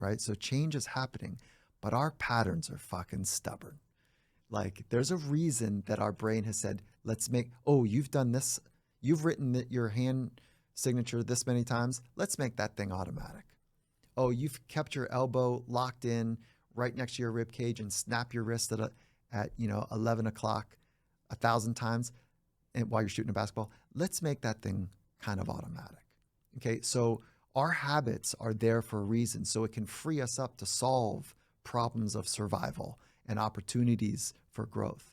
right? So change is happening, but our patterns are fucking stubborn. Like there's a reason that our brain has said, let's make, oh, you've done this, you've written your hand signature this many times, let's make that thing automatic. Oh, you've kept your elbow locked in right next to your rib cage and snap your wrist at 11 o'clock 1,000 times and while you're shooting a basketball. Let's make that thing kind of automatic. Okay, so our habits are there for a reason, so it can free us up to solve problems of survival and opportunities for growth.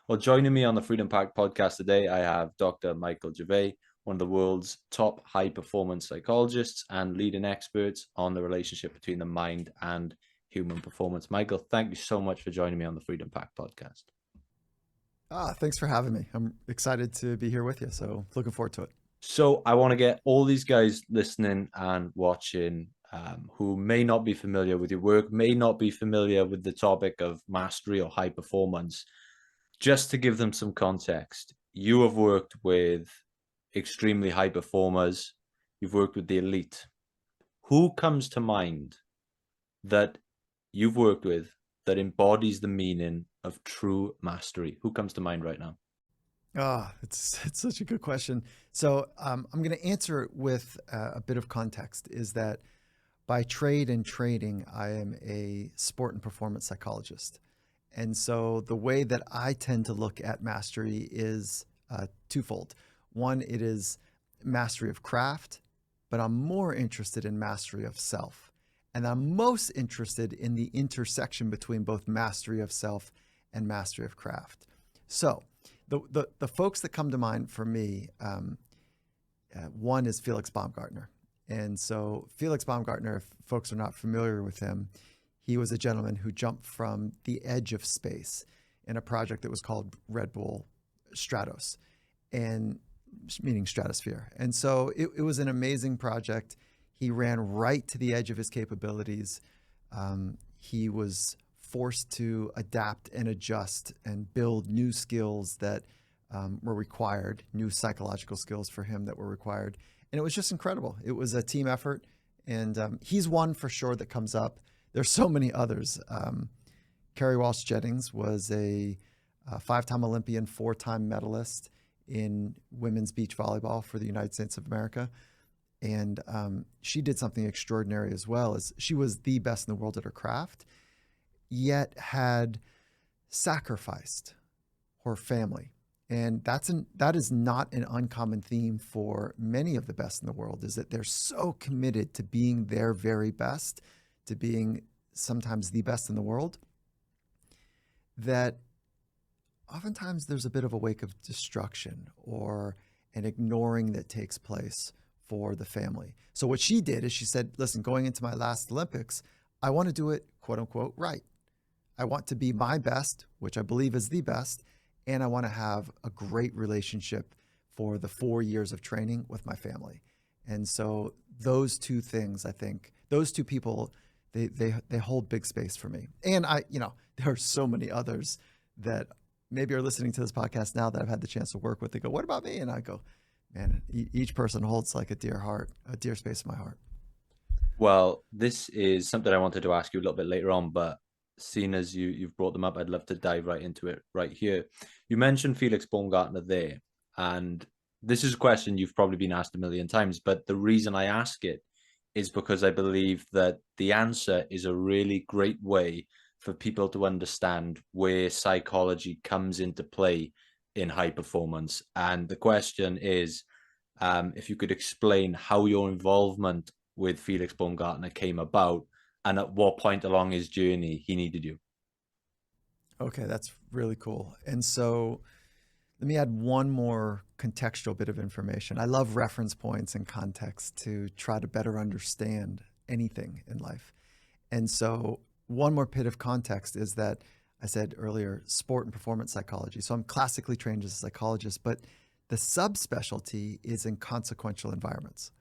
Well, joining me on the Freedom Pack podcast today, I have Dr. Michael Gervais, one of the world's top high-performance psychologists and leading experts on the relationship between the mind and human performance. Michael, thank you so much for joining me on the Freedom Pack podcast. Thanks for having me. I'm excited to be here with you, so looking forward to it. So I want to get all these guys listening and watching who may not be familiar with your work, may not be familiar with the topic of mastery or high performance. Just to give them some context, you have worked with extremely high performers. You've worked with the elite. Who comes to mind that you've worked with that embodies the meaning of true mastery? Who comes to mind right now? It's such a good question. So I'm going to answer it with a bit of context, is that by trade and training, I am a sport and performance psychologist. And so the way that I tend to look at mastery is twofold. One, it is mastery of craft, but I'm more interested in mastery of self. And I'm most interested in the intersection between both mastery of self and mastery of craft. So the folks that come to mind for me, one is Felix Baumgartner. And so Felix Baumgartner, if folks are not familiar with him, he was a gentleman who jumped from the edge of space in a project that was called Red Bull Stratos, and meaning stratosphere. And so it was an amazing project. He ran right to the edge of his capabilities. He was forced to adapt and adjust and build new skills that were required, new psychological skills for him that were required. And it was just incredible. It was a team effort. And he's one for sure that comes up. There's so many others. Kerry Walsh Jennings was a 5-time Olympian, 4-time medalist in women's beach volleyball for the United States of America. And she did something extraordinary as well. As she was the best in the world at her craft, yet had sacrificed her family. And that is not an uncommon theme for many of the best in the world, is that they're so committed to being their very best, to being sometimes the best in the world, that oftentimes there's a bit of a wake of destruction or an ignoring that takes place for the family. So what she did is she said, listen, going into my last Olympics, I want to do it, quote unquote, right. I want to be my best, which I believe is the best, and I want to have a great relationship for the 4 years of training with my family. And so those two things, I think, those two people, they hold big space for me. And there are so many others that maybe are listening to this podcast now that I've had the chance to work with. They go, what about me? And I go, man, each person holds like a dear space in my heart. Well, this is something I wanted to ask you a little bit later on, but seeing as you've brought them up, I'd love to dive right into it right here. You mentioned Felix Baumgartner there, and this is a question you've probably been asked a million times, but the reason I ask it is because I believe that the answer is a really great way for people to understand where psychology comes into play in high performance. And the question is, if you could explain how your involvement with Felix Baumgartner came about and at what point along his journey he needed you. Okay, that's really cool. And so let me add one more contextual bit of information. I love reference points and context to try to better understand anything in life. And so one more bit of context is that I said earlier, sport and performance psychology. So I'm classically trained as a psychologist, but the subspecialty is in consequential environments,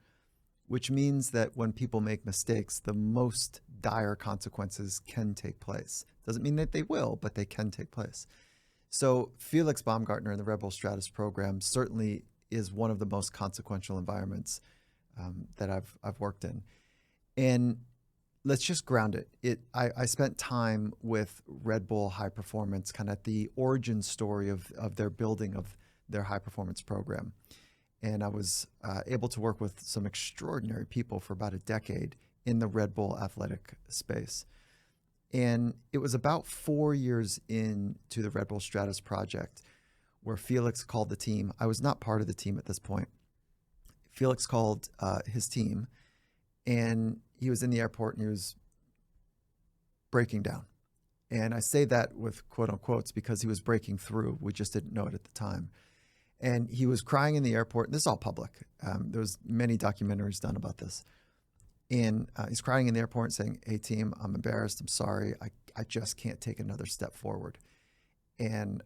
which means that when people make mistakes, the most dire consequences can take place. Doesn't mean that they will, but they can take place. So Felix Baumgartner in the Red Bull Stratus program certainly is one of the most consequential environments that I've worked in. And let's just ground it. I spent time with Red Bull High Performance, kind of at the origin story of their building of their high performance program. And I was able to work with some extraordinary people for about a decade in the Red Bull athletic space. And it was about 4 years into the Red Bull Stratus project where Felix called the team. I was not part of the team at this point. Felix called his team, and he was in the airport and he was breaking down. And I say that with quote unquotes because he was breaking through. We just didn't know it at the time. And he was crying in the airport. And this is all public. There was many documentaries done about this. And he's crying in the airport and saying, "Hey team, I'm embarrassed. I'm sorry. I just can't take another step forward. And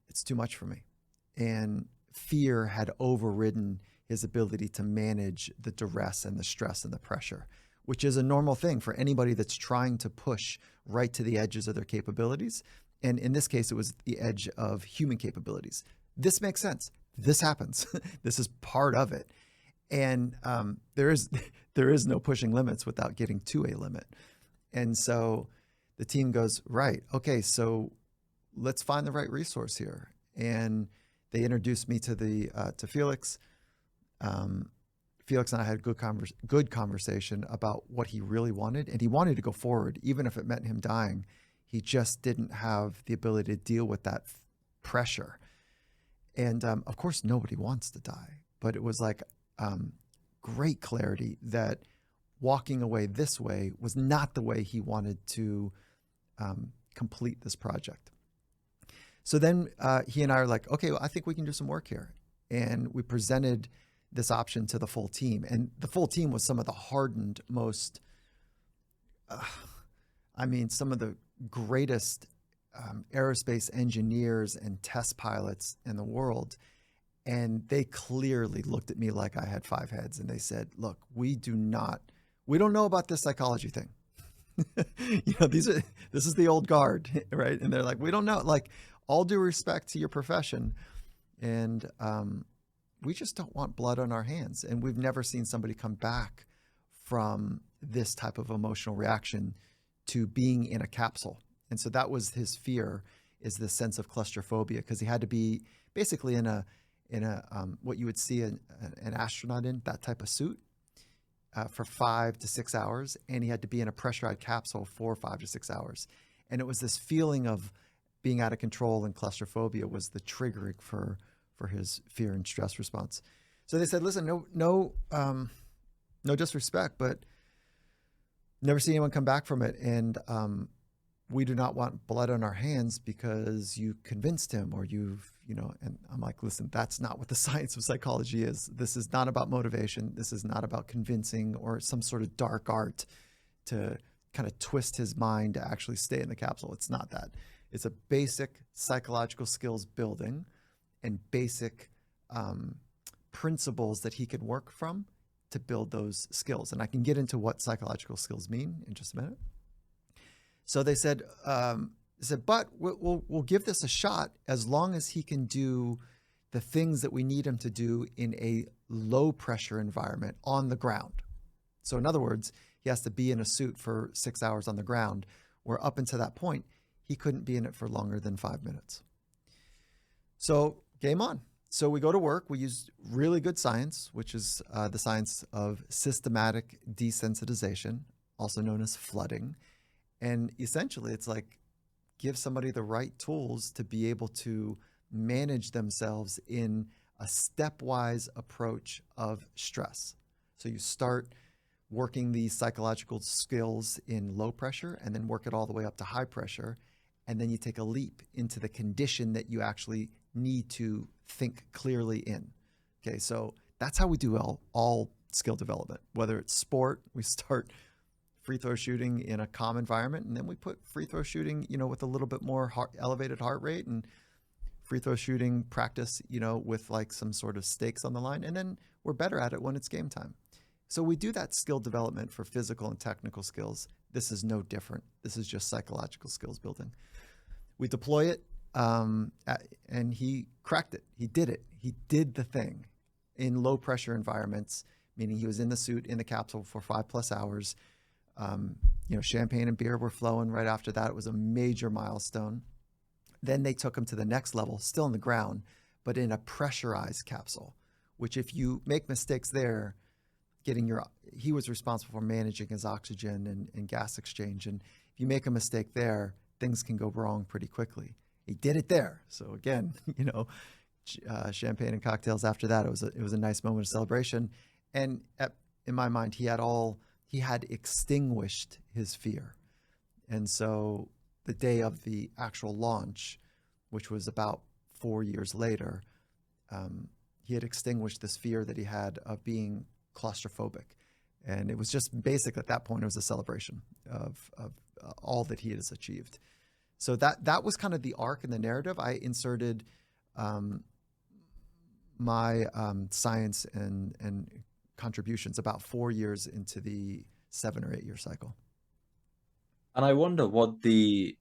it's too much for me." And fear had overridden his ability to manage the duress and the stress and the pressure, which is a normal thing for anybody that's trying to push right to the edges of their capabilities. And in this case, it was the edge of human capabilities. This makes sense. This happens. This is part of it. And there is no pushing limits without getting to a limit. And so the team goes, right, okay, so let's find the right resource here. And they introduced me to Felix. Felix and I had good conversation about what he really wanted, and he wanted to go forward, even if it meant him dying. He just didn't have the ability to deal with that pressure. And of course, nobody wants to die, but it was like great clarity that walking away this way was not the way he wanted to complete this project. So then he and I are like, okay, well, I think we can do some work here. And we presented this option to the full team. And the full team was some of the hardened, most, some of the greatest aerospace engineers and test pilots in the world. And they clearly looked at me like I had 5 heads. And they said, look, we don't know about this psychology thing. This is the old guard, right? And they're like, we don't know, like, all due respect to your profession. And we just don't want blood on our hands. And we've never seen somebody come back from this type of emotional reaction to being in a capsule. And so that was his fear, is this sense of claustrophobia, because he had to be basically in a what you would see an astronaut in, that type of suit, for 5 to 6 hours. And he had to be in a pressurized capsule for 5 to 6 hours. And it was this feeling of being out of control, and claustrophobia was the triggering for his fear and stress response. So they said, listen, no disrespect, but never seen anyone come back from it. And we do not want blood on our hands because you convinced him, or and I'm like, listen, that's not what the science of psychology is. This is not about motivation. This is not about convincing or some sort of dark art to kind of twist his mind to actually stay in the capsule. It's not that. It's a basic psychological skills building and basic principles that he can work from to build those skills. And I can get into what psychological skills mean in just a minute. So they said, but we'll give this a shot as long as he can do the things that we need him to do in a low pressure environment on the ground. So in other words, he has to be in a suit for 6 hours on the ground, where up until that point, he couldn't be in it for longer than 5 minutes. So game on. So we go to work. We use really good science, which is the science of systematic desensitization, also known as flooding. And essentially, it's like, give somebody the right tools to be able to manage themselves in a stepwise approach of stress. So you start working these psychological skills in low pressure, and then work it all the way up to high pressure. And then you take a leap into the condition that you actually need to think clearly in. Okay, so that's how we do all skill development. Whether it's sport, we start free throw shooting in a calm environment, and then we put free throw shooting, with a little bit more elevated heart rate, and free throw shooting practice, with like some sort of stakes on the line, and then we're better at it when it's game time. So we do that skill development for physical and technical skills. This is no different. This is just psychological skills building. We deploy it and he cracked it. He did it. He did the thing in low pressure environments, meaning he was in the suit in the capsule for 5+ hours. Champagne and beer were flowing right after that. It was a major milestone. Then they took him to the next level, still on the ground, but in a pressurized capsule, which if you make mistakes there, he was responsible for managing his oxygen and gas exchange. And if you make a mistake there, things can go wrong pretty quickly. He did it there. So again, champagne and cocktails after that. It was a nice moment of celebration. And in my mind, he had extinguished his fear. And so the day of the actual launch, which was about 4 years later, he had extinguished this fear that he had of being claustrophobic. And it was just basic at that point. It was a celebration of all that he has achieved. So that was kind of the arc in the narrative. I inserted my science and contributions about 4 years into the 7 or 8 year cycle. And I wonder what the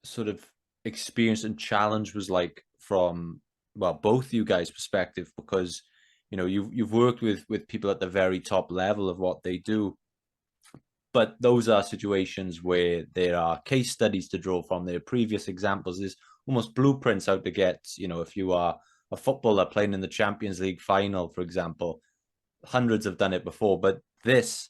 sort of experience and challenge was like from, well, both you guys' perspective, because you've worked with people at the very top level of what they do, but those are situations where there are case studies to draw from. There are previous examples. There's almost blueprints out to get, if you are a footballer playing in the Champions League final, for example, hundreds have done it before, but this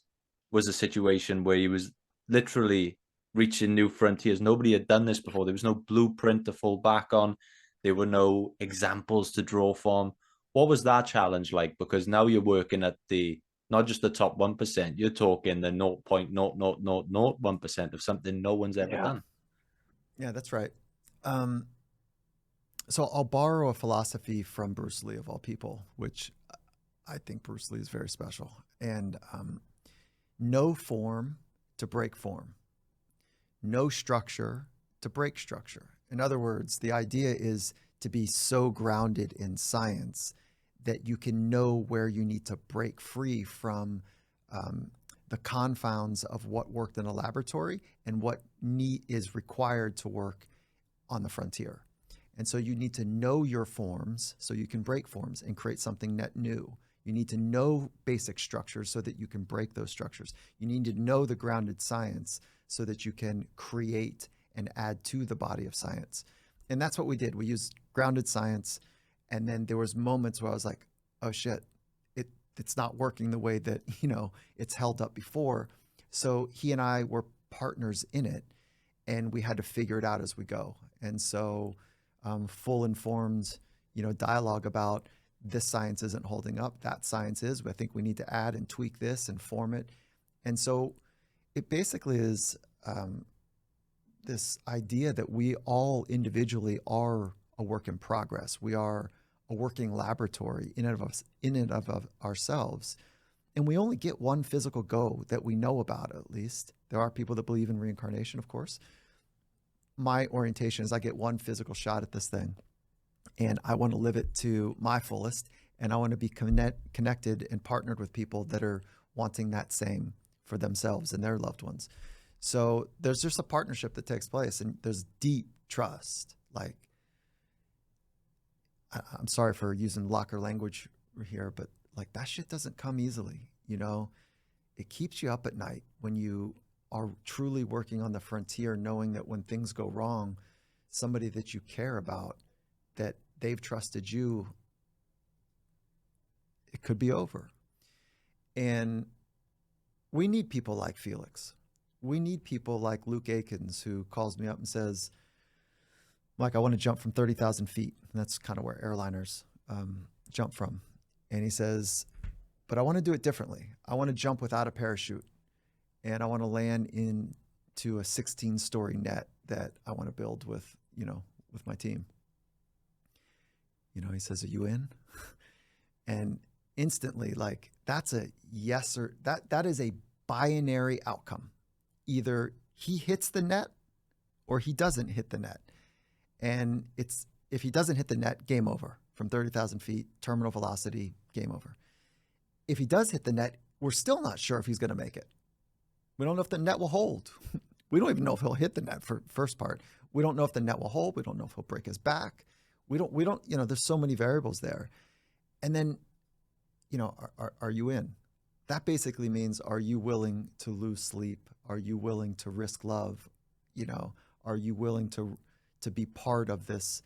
was a situation where he was literally reaching new frontiers. Nobody had done this before. There was no blueprint to fall back on. There were no examples to draw from. What was that challenge like? Because now you're working at not just the top 1%, you're talking the 0.00001% of something no one's ever done. Yeah, that's right. So I'll borrow a philosophy from Bruce Lee, of all people, which I think Bruce Lee is very special. And no form to break form. No structure to break structure. In other words, the idea is to be so grounded in science that you can know where you need to break free from the confounds of what worked in a laboratory and what is required to work on the frontier. And so you need to know your forms so you can break forms and create something net new. You need to know basic structures so that you can break those structures. You need to know the grounded science so that you can create and add to the body of science. And that's what we did. We used grounded science. And then there was moments where I was like, oh shit, it's not working the way that, it's held up before. So he and I were partners in it, and we had to figure it out as we go. And so full informed, dialogue about this science isn't holding up, that science is. I think we need to add and tweak this and form it. And so it basically is this idea that we all individually are a work in progress. We are a working laboratory in and of ourselves. And we only get one physical go that we know about, at least. There are people that believe in reincarnation, of course. My orientation is I get one physical shot at this thing, and I want to live it to my fullest, and I want to be connected and partnered with people that are wanting that same for themselves and their loved ones. So there's just a partnership that takes place, and there's deep trust. Like, I'm sorry for using locker language here, but like that shit doesn't come easily. It keeps you up at night when you are truly working on the frontier, knowing that when things go wrong, somebody that you care about, that they've trusted you, it could be over. And we need people like Felix. We need people like Luke Akins, who calls me up and says, Mike, I want to jump from 30,000 feet. And that's kind of where airliners jump from. And he says, but I want to do it differently. I want to jump without a parachute. And I want to land into a 16-story net that I want to build with my team. He says, are you in? And instantly, like, that's a yes or that is a binary outcome. Either he hits the net or he doesn't hit the net. And if he doesn't hit the net, game over. From 30,000 feet, terminal velocity, game over. If he does hit the net, we're still not sure if he's going to make it. We don't know if the net will hold. We don't even know if he'll hit the net for first part. We don't know if the net will hold. We don't know if he'll break his back. We don't, there's so many variables there. And then, are you in? That basically means, are you willing to lose sleep? Are you willing to risk love? Are you willing to be part of this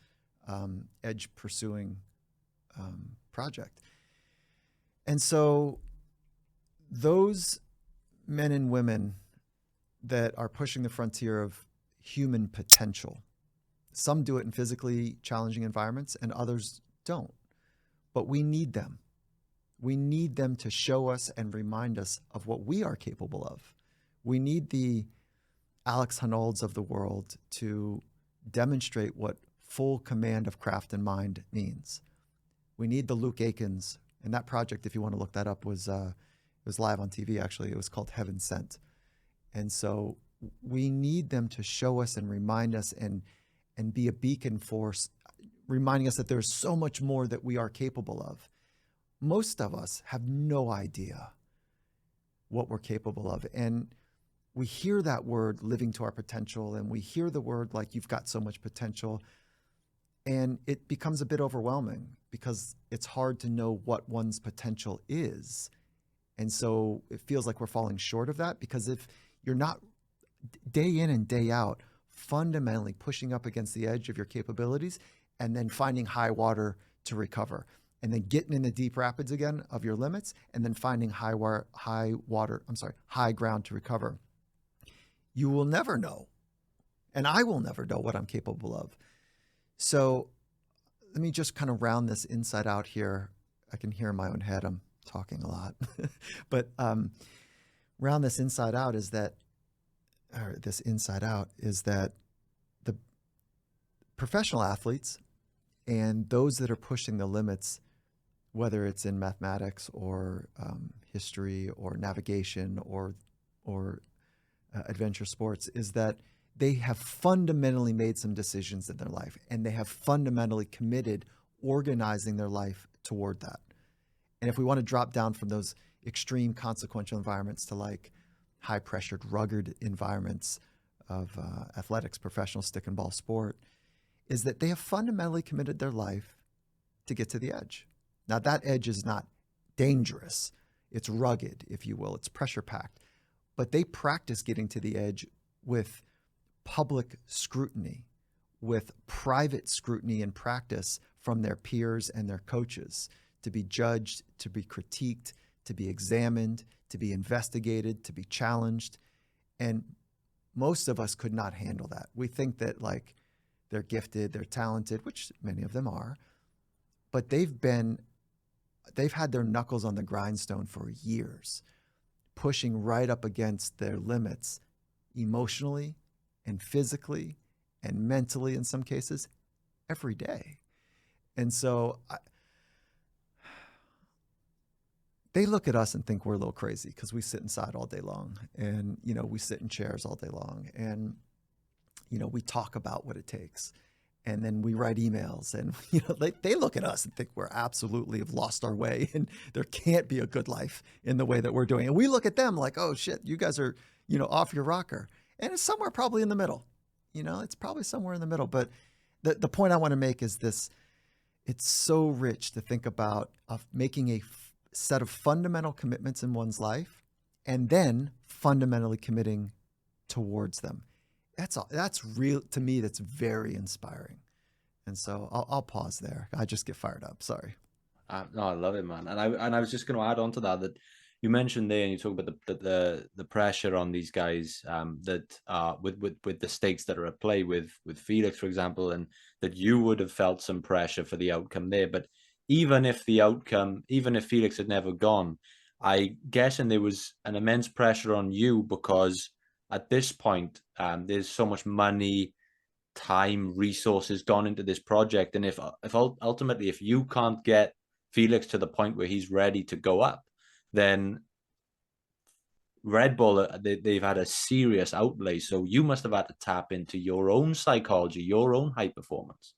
edge pursuing project? And so those men and women that are pushing the frontier of human potential, some do it in physically challenging environments and others don't. But we need them. We need them to show us and remind us of what we are capable of. We need the Alex Honolds of the world to demonstrate what full command of craft and mind means. We need the Luke Aikens, and that project, if you want to look that up, was live on TV, actually. It was called Heaven Sent. And so we need them to show us and remind us and be a beacon force, reminding us that there's so much more that we are capable of. Most of us have no idea what we're capable of. And we hear that word, living to our potential, and we hear the word like, you've got so much potential. And it becomes a bit overwhelming because it's hard to know what one's potential is. And so it feels like we're falling short of that, because if you're not day in and day out fundamentally pushing up against the edge of your capabilities and then finding high water to recover, and then getting in the deep rapids again of your limits, and then finding high ground to recover, you will never know. And I will never know what I'm capable of. So let me just kind of round this inside out here. I can hear in my own head, I'm talking a lot, but round this inside out is that the professional athletes and those that are pushing the limits, whether it's in mathematics or history or navigation or adventure sports, is that they have fundamentally made some decisions in their life, and they have fundamentally committed organizing their life toward that. And if we want to drop down from those extreme consequential environments to like high pressured, rugged environments of athletics, professional stick and ball sport, is that they have fundamentally committed their life to get to the edge. Now, that edge is not dangerous. It's rugged, if you will. It's pressure packed. But they practice getting to the edge with public scrutiny, with private scrutiny and practice from their peers and their coaches, to be judged, to be critiqued, to be examined, to be investigated, to be challenged. And most of us could not handle that. We think that like they're gifted, they're talented, which many of them are, but they've had their knuckles on the grindstone for years, pushing right up against their limits emotionally and physically and mentally in some cases every day. And so they look at us and think we're a little crazy because we sit inside all day long, and, we sit in chairs all day long, and, we talk about what it takes, and then we write emails, and, they look at us and think we're absolutely have lost our way, and there can't be a good life in the way that we're doing. And we look at them like, oh shit, you guys are, off your rocker. And it's somewhere probably in the middle, it's probably somewhere in the middle. But the point I want to make is this: it's so rich to think about making a set of fundamental commitments in one's life and then fundamentally committing towards them. That's real to me. That's very inspiring. And so I'll pause there. I just get fired up. Sorry. No, I love it, man. And I was just going to add on to that you mentioned there, and you talk about the pressure on these guys that with the stakes that are at play with Felix, for example, and that you would have felt some pressure for the outcome there. But even if Felix had never gone, I guess, and there was an immense pressure on you, because at this point, there's so much money, time, resources gone into this project. And if ultimately, if you can't get Felix to the point where he's ready to go up, then Red Bull, they've had a serious outlay. So you must have had to tap into your own psychology, your own high performance.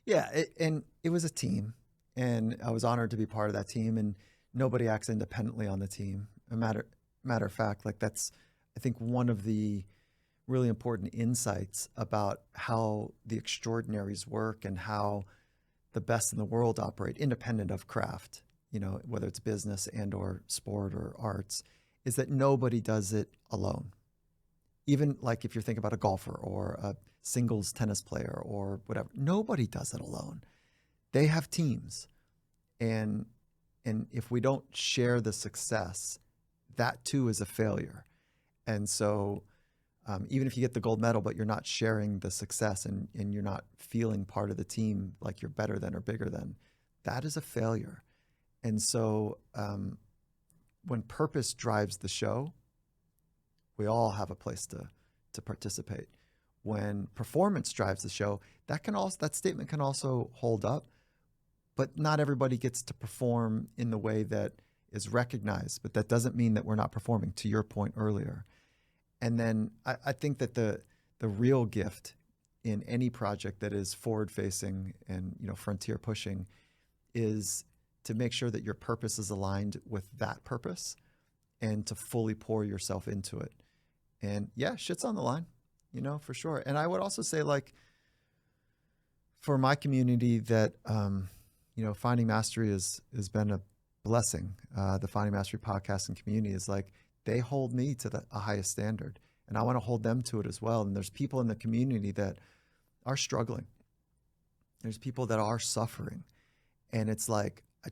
Yeah, and it was a team, and I was honored to be part of that team. And nobody acts independently on the team. A matter of fact, like that's, I think, one of the really important insights about how the extraordinaries work and how the best in the world operate independent of craft, whether it's business and or sport or arts, is that nobody does it alone. Even like if you're thinking about a golfer or a singles tennis player or whatever, nobody does it alone. They have teams. And if we don't share the success, that too is a failure. And so even if you get the gold medal, but you're not sharing the success and you're not feeling part of the team like you're better than or bigger than, that is a failure. And so when purpose drives the show, we all have a place to participate. When performance drives the show, that statement can also hold up, but not everybody gets to perform in the way that is recognized. But that doesn't mean that we're not performing, to your point earlier. And then I think that the real gift in any project that is forward-facing and frontier pushing is to make sure that your purpose is aligned with that purpose and to fully pour yourself into it. And yeah, shit's on the line, for sure. And I would also say, like, for my community that, Finding Mastery has been a blessing. The Finding Mastery podcast and community is like, they hold me to the highest standard, and I want to hold them to it as well. And there's people in the community that are struggling. There's people that are suffering. And it's like, I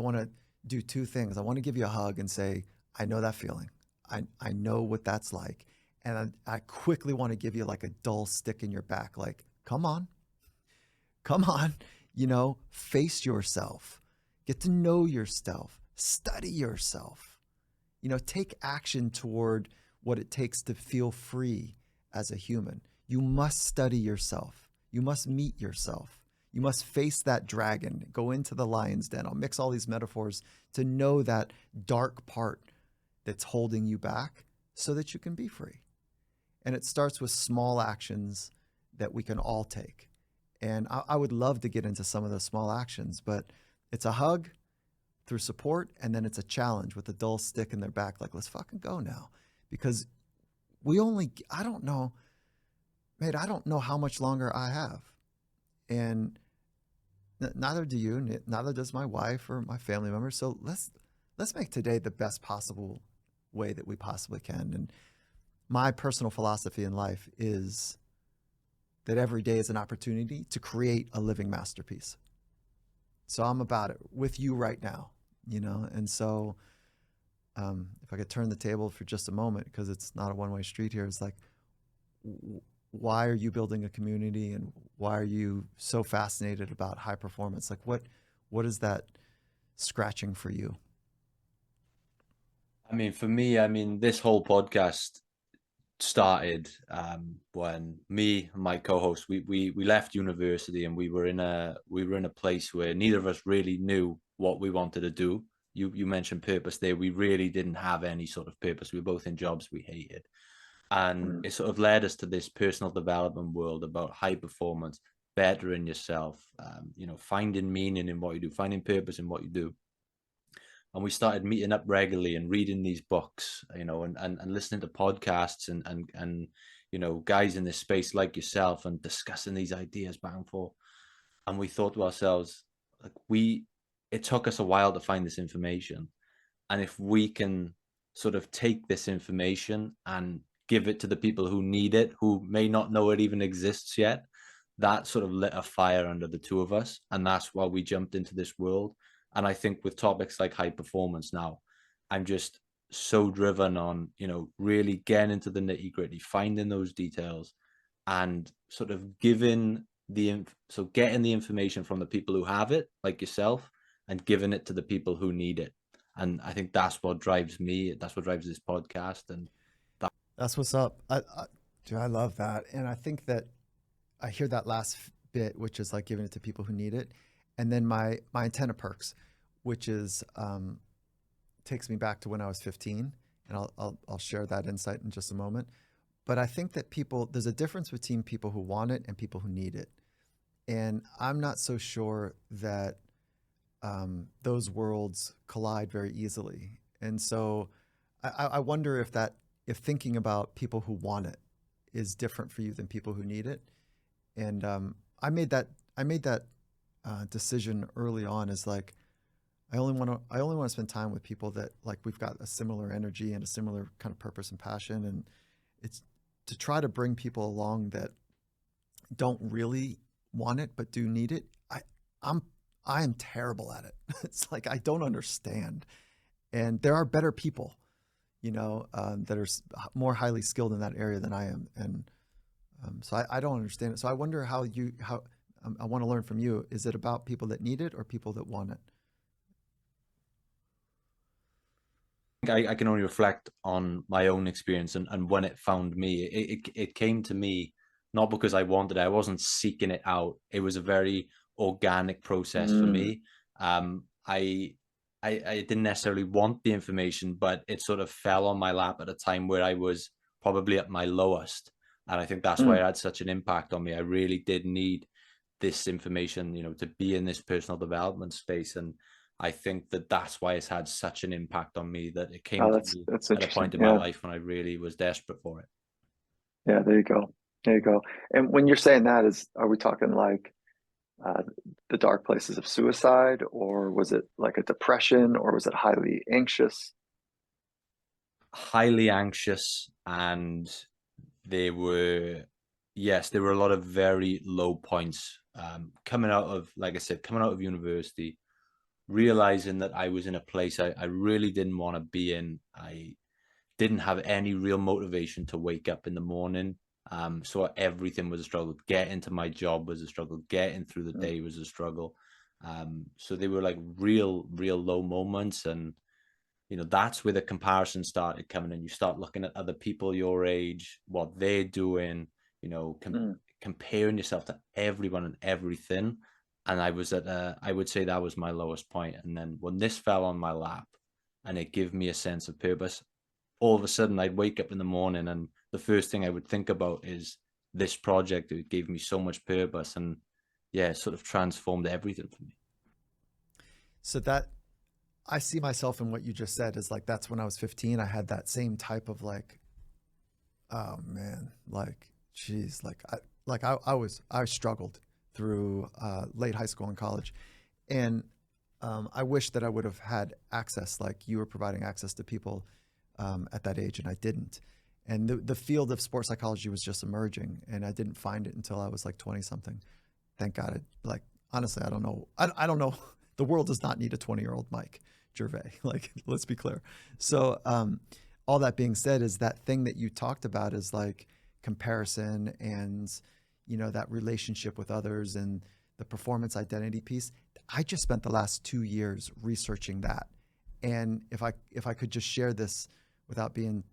want to do two things. I want to give you a hug and say, I know that feeling. I know what that's like. And I quickly want to give you like a dull stick in your back. Like, come on, face yourself, get to know yourself, study yourself, take action toward what it takes to feel free as a human. You must study yourself. You must meet yourself. You must face that dragon, go into the lion's den. I'll mix all these metaphors to know that dark part that's holding you back so that you can be free. And it starts with small actions that we can all take. And I would love to get into some of those small actions, but it's a hug through support, and then it's a challenge with a dull stick in their back, like, let's fucking go now. Because I don't know how much longer I have. And neither do you, neither does my wife or my family members. So let's make today the best possible way that we possibly can. And my personal philosophy in life is that every day is an opportunity to create a living masterpiece. So I'm about it with you right now, And so if I could turn the table for just a moment, because it's not a one-way street here, it's like, why are you building a community, and why are you so fascinated about high performance? Like, what is that scratching for you? I mean, for me, this whole podcast started when me and my co-host we left university, and we were in a place where neither of us really knew what we wanted to do. You mentioned purpose there. We really didn't have any sort of purpose. We were both in jobs we hated, and it sort of led us to this personal development world about high performance, bettering yourself, finding meaning in what you do, finding purpose in what you do. And we started meeting up regularly and reading these books, and listening to podcasts and guys in this space like yourself, and discussing these ideas back and forth. And we thought to ourselves, like, it took us a while to find this information. And if we can sort of take this information and give it to the people who need it, who may not know it even exists yet, that sort of lit a fire under the two of us. And that's why we jumped into this world. And I think with topics like high performance now, I'm just so driven on, really getting into the nitty gritty, finding those details, and sort of getting the information from the people who have it, like yourself, and giving it to the people who need it. And I think that's what drives me. That's what drives this podcast. And that's what's up. I love that. And I think that I hear that last bit, which is like giving it to people who need it. And then my antenna perks, which is takes me back to when I was 15, and I'll share that insight in just a moment. But I think that there's a difference between people who want it and people who need it. And I'm not so sure that those worlds collide very easily. And so I wonder if thinking about people who want it is different for you than people who need it. And I made that decision early on, is like, I only want to spend time with people that, like, we've got a similar energy and a similar kind of purpose and passion. And it's to try to bring people along that don't really want it but do need it. I am terrible at it. It's like, I don't understand. And there are better people, that are more highly skilled in that area than I am. And so I don't understand it. So I wonder how I want to learn from you. Is it about people that need it or people that want it? I can only reflect on my own experience and when it found me. It came to me not because I wanted it. I wasn't seeking it out. It was a very organic process for Mm, me. I didn't necessarily want the information, but it sort of fell on my lap at a time where I was probably at my lowest. And I think that's why mm. it had such an impact on me. I really did need this information, to be in this personal development space. And I think that that's why it's had such an impact on me, that it came Oh, to that's me that's at a interesting. point in my Yeah, life when I really was desperate for it. yeah. There you go. There you go. And when you're saying that, are we talking like uh, the dark places of suicide, or was it like a depression, or was it highly anxious? Highly anxious, and there were, yes, there were a lot of very low points, coming out of, like I said, coming out of university, realizing that I was in a place I really didn't want to be in. I didn't have any real motivation to wake up in the morning. So everything was a struggle. Getting to my job was a struggle. Getting through the Mm. day was a struggle. So they were like real low moments. And, that's where the comparison started coming in. You start looking at other people your age, what they're doing, Mm. comparing yourself to everyone and everything. And I would say that was my lowest point. And then when this fell on my lap and it gave me a sense of purpose, all of a sudden I'd wake up in the morning and the first thing I would think about is this project. It gave me so much purpose, and yeah, it sort of transformed everything for me. So that I see myself in what you just said, is like, that's when I was 15. I had that same type of like, oh man, like, geez, I struggled through late high school and college. And I wish that I would have had access, like you were providing access to people at that age, and I didn't. And the field of sports psychology was just emerging, and I didn't find it until I was like 20 something. Thank God. Like, honestly, I don't know. I don't know. The world does not need a 20-year-old Mike Gervais. Like, let's be clear. So all that being said, is that thing that you talked about is like comparison and, that relationship with others and the performance identity piece. I just spent the last 2 years researching that. And if I could just share this without being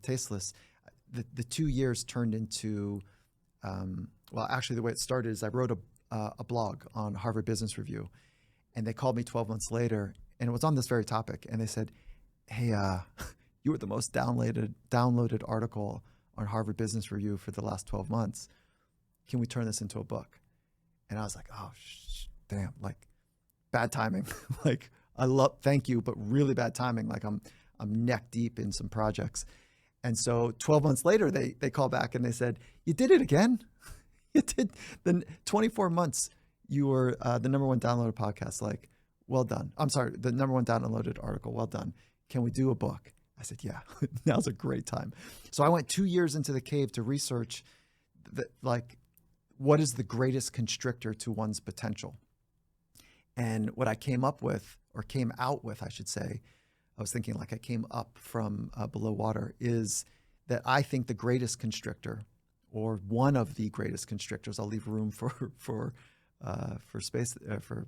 tasteless, the 2 years turned into, well, actually the way it started is I wrote a blog on Harvard Business Review, and they called me 12 months later, and it was on this very topic. And they said, hey, you were the most downloaded article on Harvard Business Review for the last 12 months. Can we turn this into a book? And I was like, oh, damn, like, bad timing. Like, thank you, but really bad timing. Like, I'm neck deep in some projects. And so 12 months later, they called back and they said, you did it again. You did the 24 months. You were the number one downloaded podcast. Like, well done. I'm sorry, the number one downloaded article. Well done. Can we do a book? I said, yeah, now's a great time. So I went 2 years into the cave to research like, what is the greatest constrictor to one's potential? And what I came out with, I should say, I was thinking like I came up from below water, is that I think the greatest constrictor, or one of the greatest constrictors, I'll leave room for space for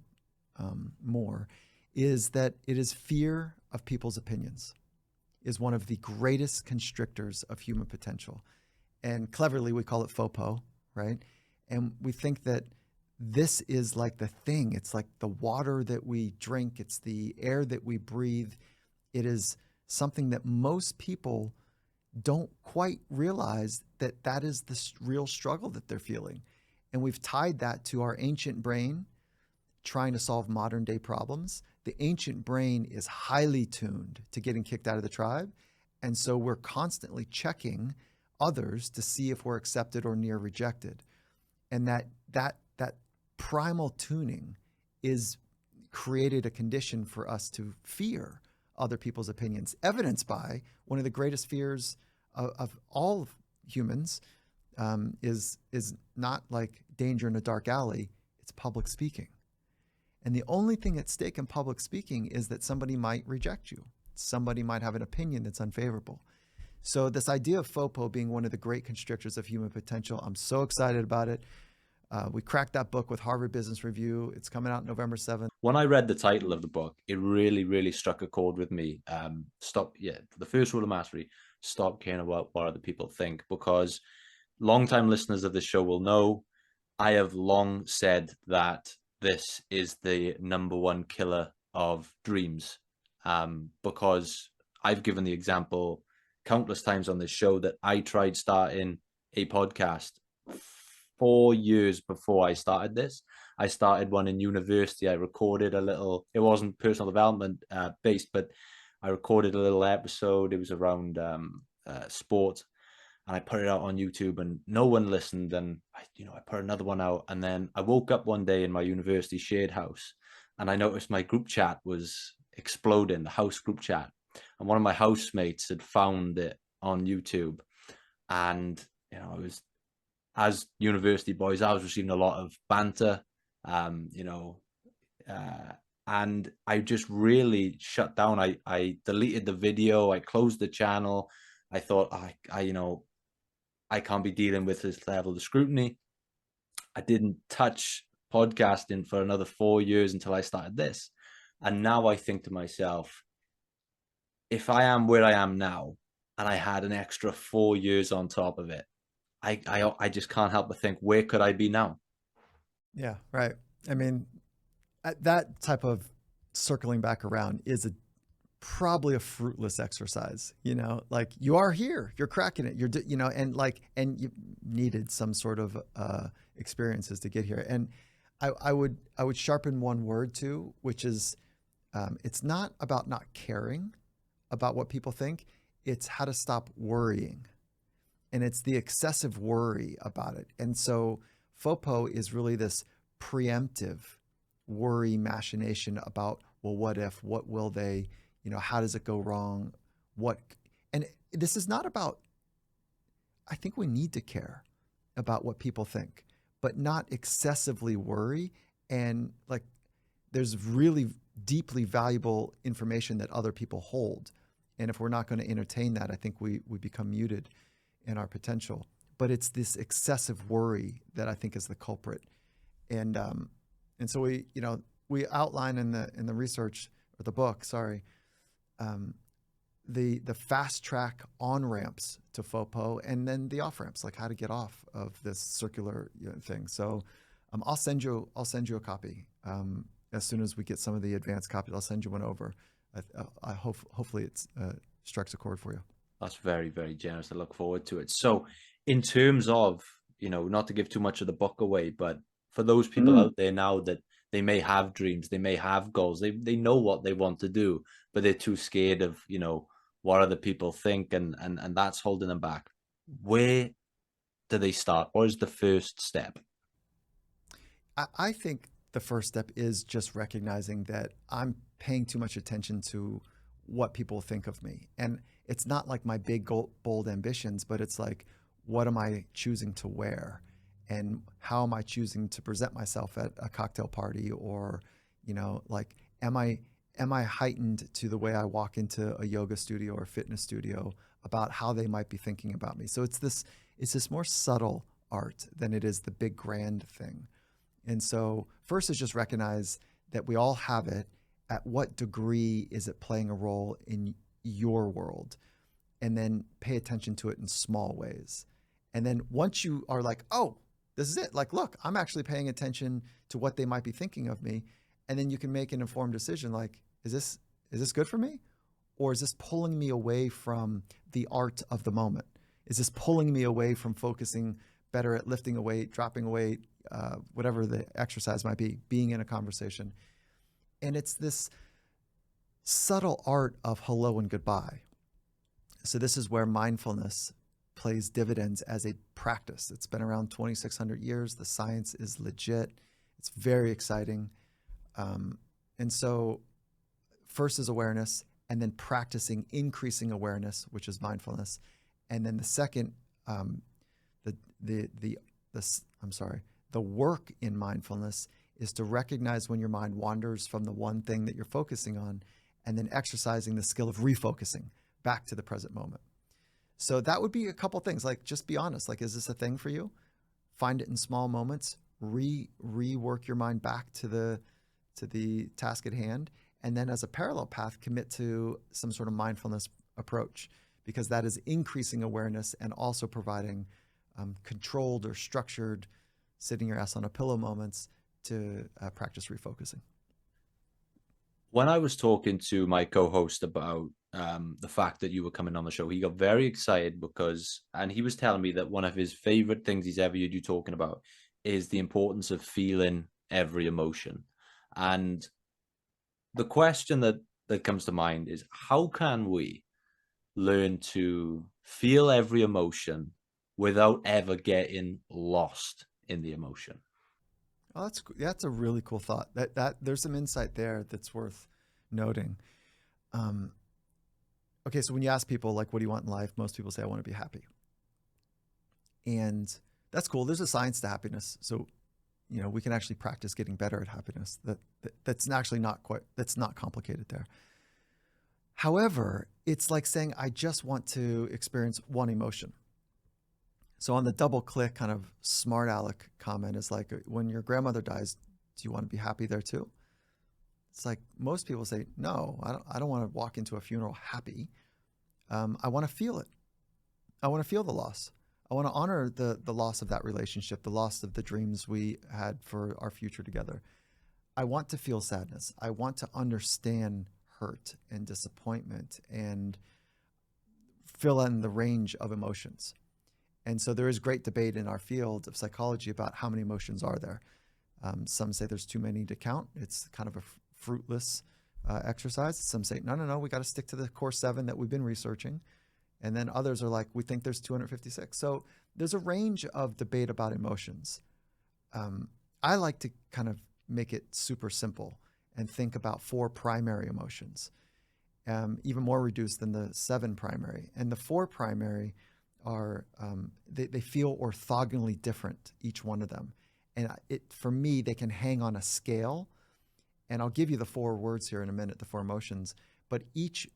more, is that it is fear of people's opinions, is one of the greatest constrictors of human potential. And cleverly, we call it FOPO, right? And we think that this is like the thing. It's like the water that we drink. It's the air that we breathe. It is something that most people don't quite realize that is the real struggle that they're feeling. And we've tied that to our ancient brain trying to solve modern day problems. The ancient brain is highly tuned to getting kicked out of the tribe. And so we're constantly checking others to see if we're accepted or near rejected. And that primal tuning is created a condition for us to fear other people's opinions, evidenced by one of the greatest fears of all humans, is not like danger in a dark alley, it's public speaking. And the only thing at stake in public speaking is that somebody might reject you. Somebody might have an opinion that's unfavorable. So this idea of FOPO being one of the great constrictors of human potential, I'm so excited about it. We cracked that book with Harvard Business Review. It's coming out November 7th. When I read the title of the book, it really, really struck a chord with me. The first rule of mastery, stop caring about what other people think, because longtime listeners of this show will know I have long said that this is the number one killer of dreams, because I've given the example countless times on this show that I tried starting a podcast 4 years before I started this. I started one in university. I recorded a little, it wasn't personal development based, but I recorded a little episode. It was around sport, and I put it out on YouTube and no one listened. And I put another one out, and then I woke up one day in my university shared house and I noticed my group chat was exploding, the house group chat. And one of my housemates had found it on YouTube. And, it was, as university boys, I was receiving a lot of banter, and I just really shut down. I deleted the video. I closed the channel. I thought, I can't be dealing with this level of scrutiny. I didn't touch podcasting for another 4 years until I started this. And now I think to myself, if I am where I am now and I had an extra 4 years on top of it, I just can't help but think, where could I be now? Yeah, right. I mean, that type of circling back around is probably a fruitless exercise. Like, you are here, you're cracking it, and you needed some sort of experiences to get here. And I would sharpen one word too, which is it's not about not caring about what people think. It's how to stop worrying. And it's the excessive worry about it. And so FOPO is really this preemptive worry machination about, well, what if, what will they, how does it go wrong? And this is not about, I think we need to care about what people think, but not excessively worry. And like, there's really deeply valuable information that other people hold. And if we're not going to entertain that, I think we become muted in our potential. But it's this excessive worry that I think is the culprit. And so we outline in the research, or the book, the fast track on ramps to FOPO, and then the off ramps, like how to get off of this circular thing. So I'll send you a copy as soon as we get some of the advanced copies. I'll send you one over. I hopefully it strikes a chord for you. That's very, very generous. I look forward to it. So in terms of, not to give too much of the book away, but for those people out there now that they may have dreams, they may have goals, they know what they want to do, but they're too scared of, what other people think, and that's holding them back. Where do they start? What is the first step? I think the first step is just recognizing that I'm paying too much attention to what people think of me. And it's not like my big, bold ambitions, but it's like, what am I choosing to wear? And how am I choosing to present myself at a cocktail party? Or, like, am I heightened to the way I walk into a yoga studio or fitness studio about how they might be thinking about me? So it's this more subtle art than it is the big grand thing. And so first is just recognize that we all have it. At what degree is it playing a role in your world? And then pay attention to it in small ways. And then once you are like, oh, this is it. Like, look, I'm actually paying attention to what they might be thinking of me. And then you can make an informed decision. Like, is this good for me? Or is this pulling me away from the art of the moment? Is this pulling me away from focusing better at lifting a weight, dropping a weight, whatever the exercise might be, being in a conversation? And it's this subtle art of hello and goodbye. So this is where mindfulness plays dividends as a practice. It's been around 2,600 years. The science is legit. It's very exciting. And so first is awareness, and then practicing increasing awareness, which is mindfulness. And then the second, the work in mindfulness is to recognize when your mind wanders from the one thing that you're focusing on, and then exercising the skill of refocusing back to the present moment. So that would be a couple things. Like, just be honest. Like, is this a thing for you? Find it in small moments. Rework your mind back to the task at hand, and then as a parallel path, commit to some sort of mindfulness approach, because that is increasing awareness and also providing controlled or structured sitting your ass on a pillow moments to practice refocusing. When I was talking to my co-host about the fact that you were coming on the show, he got very excited and he was telling me that one of his favorite things he's ever heard you talking about is the importance of feeling every emotion. And the question that comes to mind is, how can we learn to feel every emotion without ever getting lost in the emotion? Oh, that's a really cool thought. That there's some insight there that's worth noting. Okay, so when you ask people, like, what do you want in life? Most people say, I want to be happy. And that's cool. There's a science to happiness. So, we can actually practice getting better at happiness. That's actually that's not complicated there. However, it's like saying, I just want to experience one emotion. So on the double click kind of smart aleck comment is like, when your grandmother dies, do you want to be happy there too? It's like, most people say, no, I don't want to walk into a funeral happy. I want to feel it. I want to feel the loss. I want to honor the loss of that relationship, the loss of the dreams we had for our future together. I want to feel sadness. I want to understand hurt and disappointment and fill in the range of emotions. And so there is great debate in our field of psychology about how many emotions are there. Some say there's too many to count. It's kind of a fruitless exercise. Some say, no, we got to stick to the core 7 that we've been researching. And then others are like, we think there's 256. So there's a range of debate about emotions. I like to kind of make it super simple and think about 4 primary emotions, even more reduced than the 7 primary. And the 4 primary are, they feel orthogonally different, each one of them. And for me, they can hang on a scale. And I'll give you the 4 words here in a minute, the 4 emotions. But each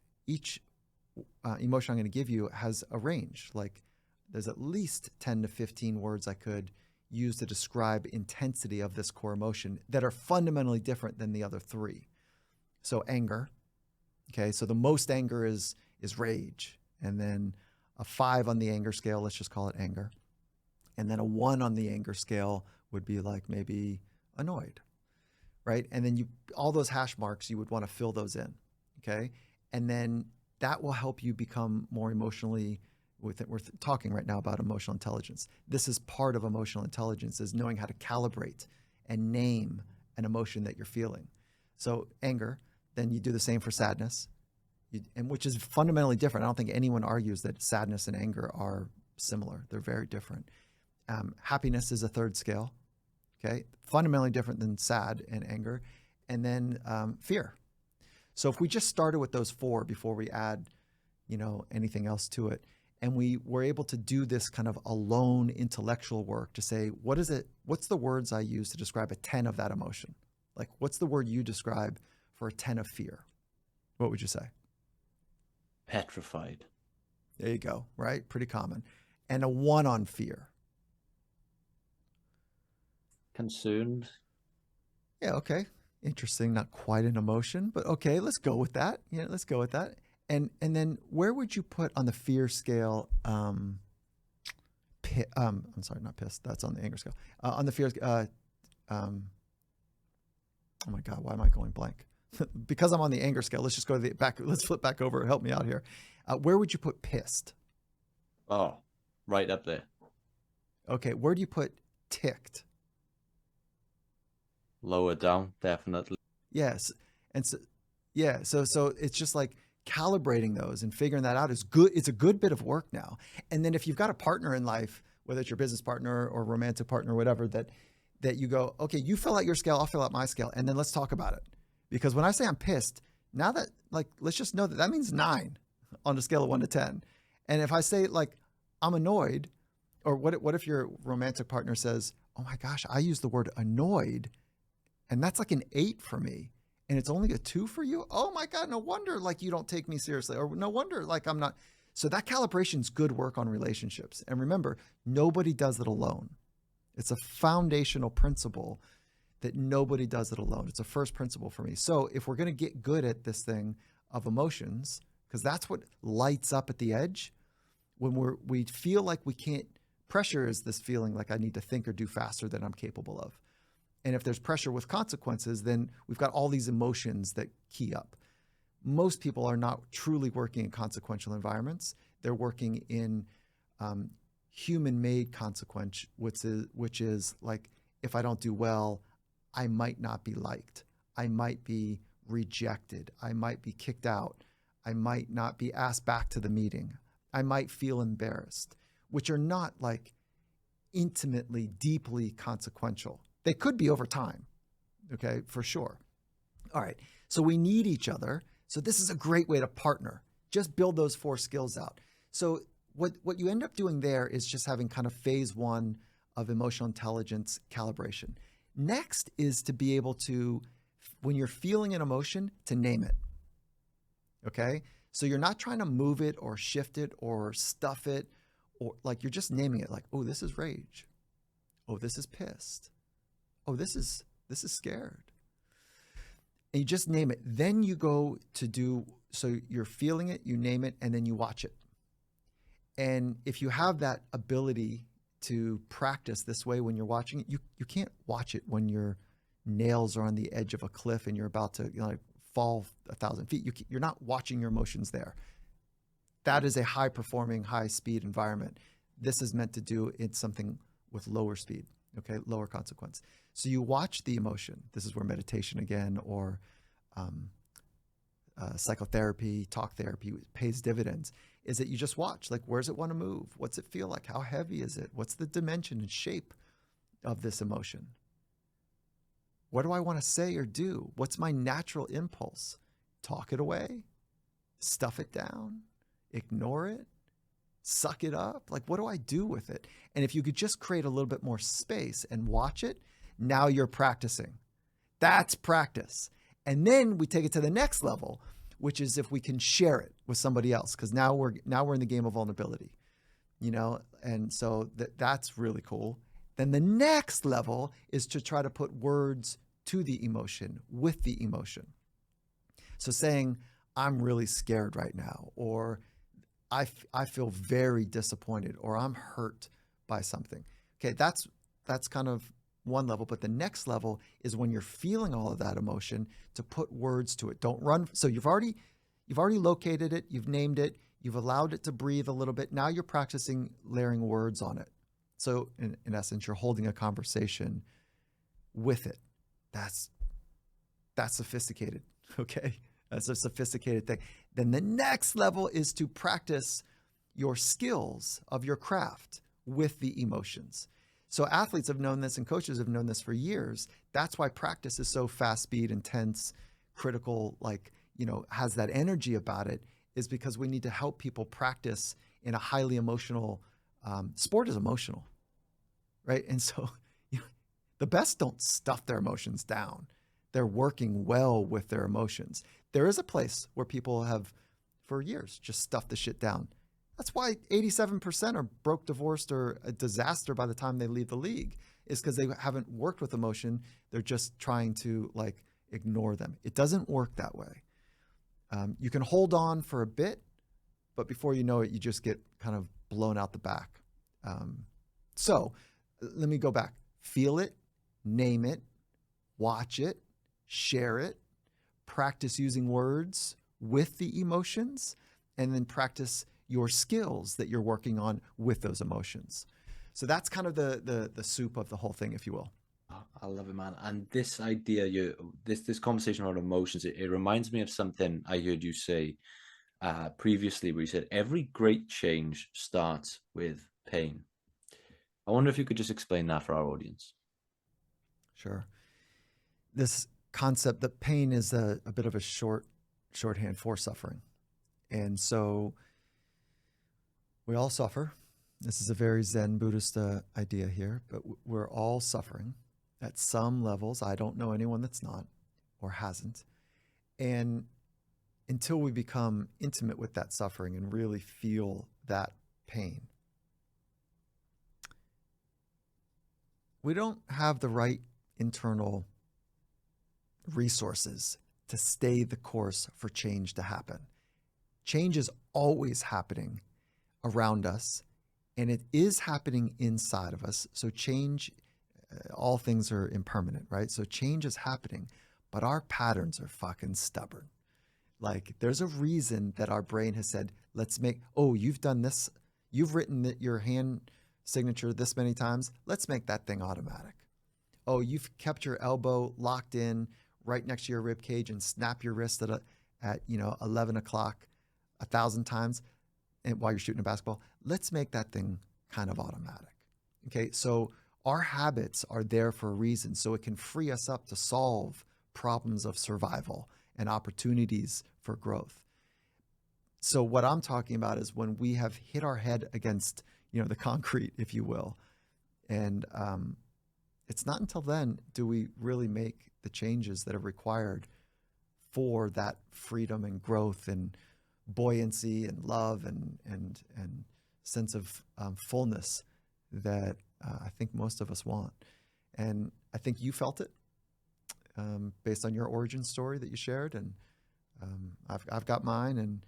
emotion I'm going to give you has a range. Like, there's at least 10 to 15 words I could use to describe intensity of this core emotion that are fundamentally different than the other 3. So anger. Okay, so the most anger is rage. And then a 5 on the anger scale, let's just call it anger. And then a 1 on the anger scale would be like maybe annoyed, right? And then all those hash marks, you would want to fill those in, okay? And then that will help you become more emotionally, we're talking right now about emotional intelligence. This is part of emotional intelligence, is knowing how to calibrate and name an emotion that you're feeling. So anger, then you do the same for sadness, and which is fundamentally different. I don't think anyone argues that sadness and anger are similar. They're very different. Happiness is a 3rd scale, okay? Fundamentally different than sad and anger. And then fear. So if we just started with those 4 before we add, anything else to it, and we were able to do this kind of alone intellectual work to say, what's the words I use to describe a 10 of that emotion? Like, what's the word you describe for a 10 of fear? What would you say? Petrified. There you go, right? Pretty common. And a 1 on fear. Concerned. Yeah, okay. Interesting. Not quite an emotion, but okay, let's go with that. Yeah, let's go with that. And then where would you put on the fear scale? I'm sorry, not pissed. That's on the anger scale. On the fear, oh my God, why am I going blank? Because I'm on the anger scale. Let's just go to the back. Let's flip back over. Help me out here. Where would you put pissed? Oh, right up there. Okay, where do you put ticked? Lower down, definitely. Yes, and so yeah, so it's just like calibrating those and figuring that out is good. It's a good bit of work now. And then if you've got a partner in life, whether it's your business partner or romantic partner or whatever, that you go, okay, you fill out your scale, I'll fill out my scale, and then let's talk about it. Because when I say I'm pissed, now that, like, let's just know that that means 9 on a scale of 1 to 10. And if I say, like, I'm annoyed, or what if your romantic partner says, oh my gosh, I use the word annoyed, and that's like an 8 for me, and it's only a 2 for you? Oh my God, no wonder, like, you don't take me seriously, or no wonder, like, I'm not. So that calibration is good work on relationships. And remember, nobody does it alone. It's a foundational principle that nobody does it alone. It's a first principle for me. So if we're going to get good at this thing of emotions, because that's what lights up at the edge, when we feel like we can't, pressure is this feeling like I need to think or do faster than I'm capable of. And if there's pressure with consequences, then we've got all these emotions that key up. Most people are not truly working in consequential environments. They're working in human-made consequence, which is like, if I don't do well, I might not be liked. I might be rejected. I might be kicked out. I might not be asked back to the meeting. I might feel embarrassed, which are not like intimately, deeply consequential. They could be over time, okay, for sure. All right, so we need each other. So this is a great way to partner. Just build those 4 skills out. So what you end up doing there is just having kind of phase 1 of emotional intelligence calibration. Next is to be able to, when you're feeling an emotion, to name it, okay? So you're not trying to move it or shift it or stuff it, or like you're just naming it, like, oh, this is rage. Oh, this is pissed. Oh, this is scared. And you just name it. Then you go to do, so you're feeling it, you name it, and then you watch it. And if you have that ability to practice this way when you're watching it, you can't watch it when your nails are on the edge of a cliff and you're about to, you know, like fall 1,000 feet. You're not watching your emotions there. That is a high-performing, high-speed environment. This is meant to do it something with lower speed, okay, lower consequence. So you watch the emotion. This is where meditation again, or psychotherapy, talk therapy pays dividends, is that you just watch, like, where's it want to move? What's it feel like? How heavy is it? What's the dimension and shape of this emotion? What do I want to say or do? What's my natural impulse? Talk it away, stuff it down, ignore it, suck it up. Like, what do I do with it? And if you could just create a little bit more space and watch it, now you're practicing. That's practice. And then we take it to the next level, which is if we can share it with somebody else, because now we're in the game of vulnerability, you know, and so that's really cool. Then the next level is to try to put words to the emotion, with the emotion. So saying, I'm really scared right now, or I feel very disappointed, or I'm hurt by something. Okay, that's kind of one level, but the next level is when you're feeling all of that emotion, to put words to it. Don't run. So you've already located it, you've named it, you've allowed it to breathe a little bit. Now you're practicing layering words on it. So in essence, you're holding a conversation with it. That's sophisticated, okay? That's a sophisticated thing. Then the next level is to practice your skills of your craft with the emotions. So athletes have known this and coaches have known this for years. That's why practice is so fast, speed, intense, critical, like, you know, has that energy about it, is because we need to help people practice in a highly emotional, sport is emotional, right? And so the best don't stuff their emotions down. They're working well with their emotions. There is a place where people have, for years, just stuffed the shit down. That's why 87% are broke, divorced, or a disaster by the time they leave the league, is because they haven't worked with emotion. They're just trying to, like, ignore them. It doesn't work that way. You can hold on for a bit, but before you know it, you just get kind of blown out the back. So let me go back. Feel it, name it, watch it, share it, practice using words with the emotions, and then practice your skills that you're working on with those emotions. So that's kind of the soup of the whole thing, if you will. I love it, man. And this idea, this conversation around emotions, it reminds me of something I heard you say previously where you said every great change starts with pain. I wonder if you could just explain that for our audience. Sure. This concept that pain is a bit of a shorthand for suffering. And so we all suffer. This is a very Zen Buddhist idea here, but we're all suffering at some levels. I don't know anyone that's not or hasn't. And until we become intimate with that suffering and really feel that pain, we don't have the right internal resources to stay the course for change to happen. Change is always happening around us, and it is happening inside of us. So change, all things are impermanent, right? So change is happening, but our patterns are fucking stubborn. Like, there's a reason that our brain has said, let's make, oh, you've done this, you've written your hand signature this many times, let's make that thing automatic. Oh, you've kept your elbow locked in right next to your rib cage and snap your wrist at 11 o'clock 1,000 times and while you're shooting a basketball. Let's make that thing kind of automatic. Okay, so our habits are there for a reason, so it can free us up to solve problems of survival and opportunities for growth. So what I'm talking about is when we have hit our head against, the concrete, if you will, and it's not until then do we really make the changes that are required for that freedom and growth and buoyancy and love and sense of fullness that I think most of us want. And I think you felt it based on your origin story that you shared, and I've got mine, and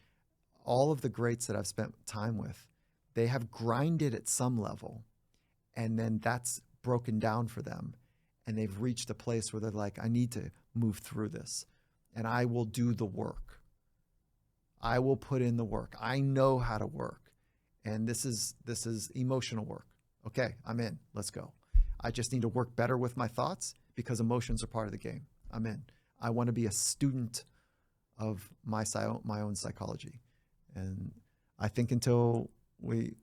all of the greats that I've spent time with, they have grinded at some level, and then that's broken down for them, and they've reached a place where they're like, I need to move through this, and I will do the work. I will put in the work. I know how to work, and this is emotional work. Okay, I'm in. Let's go. I just need to work better with my thoughts because emotions are part of the game. I'm in. I want to be a student of my own psychology, and I think until we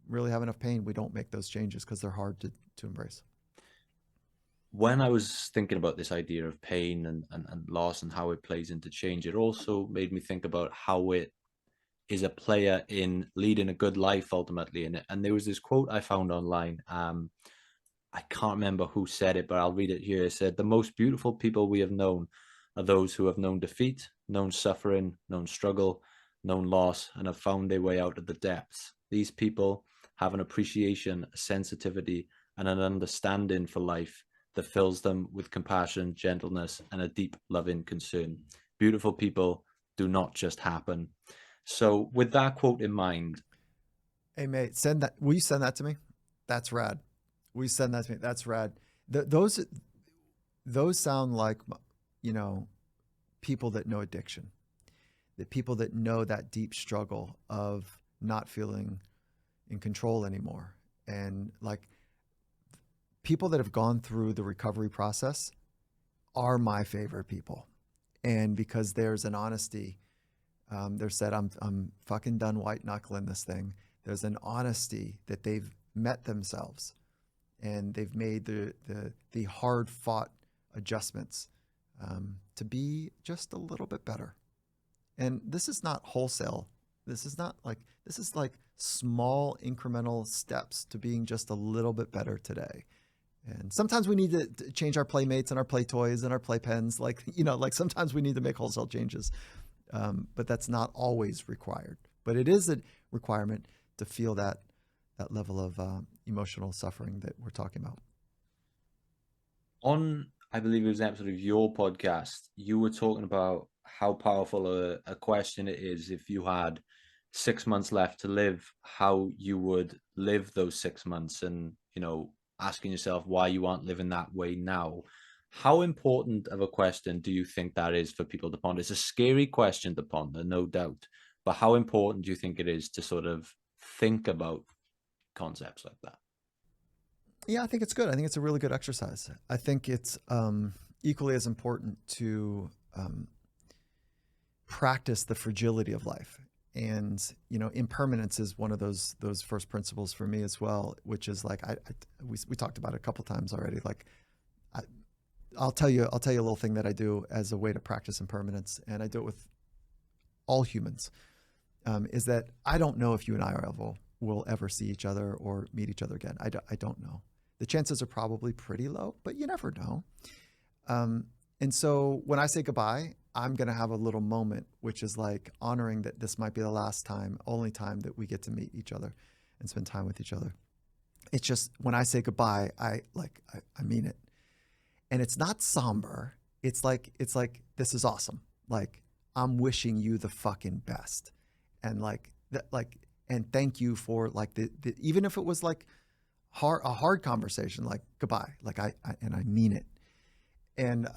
really have enough pain, we don't make those changes because they're hard to embrace. When I was thinking about this idea of pain and loss and how it plays into change, it also made me think about how it is a player in leading a good life ultimately. And there was this quote I found online. I can't remember who said it, but I'll read it here. It said, "The most beautiful people we have known are those who have known defeat, known suffering, known struggle, known loss, and have found their way out of the depths. These people have an appreciation, a sensitivity, and an understanding for life that fills them with compassion, gentleness, and a deep loving concern. Beautiful people do not just happen." So with that quote in mind. Hey, mate, will you send that to me? That's rad. Will you send that to me? That's rad. Those sound like, people that know addiction, the people that know that deep struggle of not feeling in control anymore. And like, people that have gone through the recovery process are my favorite people. And because there's an honesty, they said, I'm fucking done white knuckling this thing. There's an honesty that they've met themselves and they've made the hard fought adjustments to be just a little bit better. And this is not wholesale. This is like small incremental steps to being just a little bit better today. And sometimes we need to change our playmates and our play toys and our play pens. Like sometimes we need to make wholesale changes. But that's not always required. But it is a requirement to feel that level of emotional suffering that we're talking about. On, I believe it was an episode of your podcast, you were talking about how powerful a question it is if you had 6 months left to live, how you would live those 6 months, and asking yourself why you aren't living that way now. How important of a question do you think that is for people to ponder? It's a scary question to ponder, no doubt, but how important do you think it is to sort of think about concepts like that? Yeah, I think it's good. I think it's a really good exercise. I think it's equally as important to practice the fragility of life. And, you know, impermanence is one of those first principles for me as well, which is like, we talked about it a couple times already. Like, I'll tell you a little thing that I do as a way to practice impermanence. And I do it with all humans, is that I don't know if you and I will ever see each other or meet each other again. I don't know. The chances are probably pretty low, but you never know. And so when I say goodbye, I'm going to have a little moment, which is like honoring that this might be the last time, only time that we get to meet each other and spend time with each other. It's just when I say goodbye, I mean it. And it's not somber. It's like, this is awesome. Like, I'm wishing you the fucking best. And and thank you for like even if it was like a hard conversation, like goodbye, like I mean it. And,